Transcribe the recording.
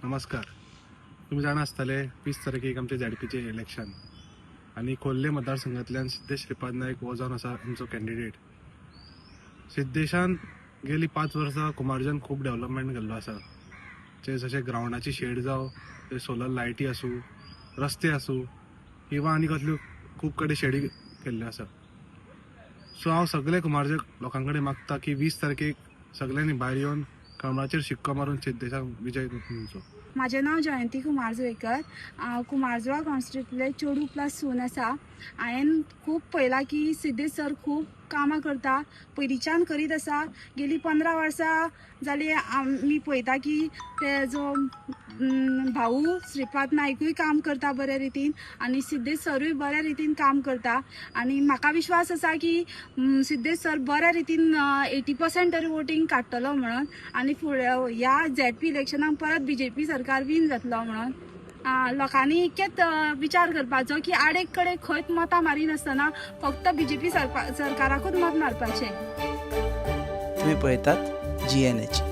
नमस्कार. तुम्ही जाणा आसतले 20 तारखेक आमचे ZP चे इलेक्शन आणि खोर्ले मतदारसंघातल्यान सिद्धेश श्रीपाद नायक हो जावन आसा आमचो कॅन्डिडेट. सिद्धेशान गेली 5 वर्सां कुमारजान खूब डेव्हलपमेंट केल्लो आसा. जशें ग्रावंडाची शेड जावं, ते सोलर लायटी आसूं, रस्ते आसूं किंवा आनी कसल्यो खूब कडेन शेडी केल्ल्यो आसा. सो हांव सगळे कुमारजे लोकां कडेन मागता की 20 तारखेक सगळ्यांनी भायर येवन कमळाचेर शिक्को मारून सिद्धेशाक विजय करचो. माझे नाव जयंती कुमारजुळेकर. हांव कुमारजुळा कॉन्स्टिट्युन्सींतले चेडू प्लस सून आसा. हांवें खूब पळयलां की सिद्धेश सर खूब कामां करता, पयलींच्यान करीत आसा. गेली 15 वर्सां जाली आमी पळयता की तेजो भाऊ श्रीपाद नायकूय काम करता बऱ्या रितीन आनी सिद्धेश सरूय बऱ्या रितीन काम करता. आनी म्हाका विश्वास आसा की सिद्धेश सर बऱ्या रितीन 80% तरी वोटींग काडटलो म्हणून. आनी फुडल्या ह्या ZP इलेक्शनाक परत BJP सरकार विन जातलो म्हणून. लोकांनी इतकेच विचार करपाचो की आडेक कडेक खंयच मतां मारिनासतना फक्त BJP सरकाराकूच मत मारपाचें. तुम्ही पळयतात GNH.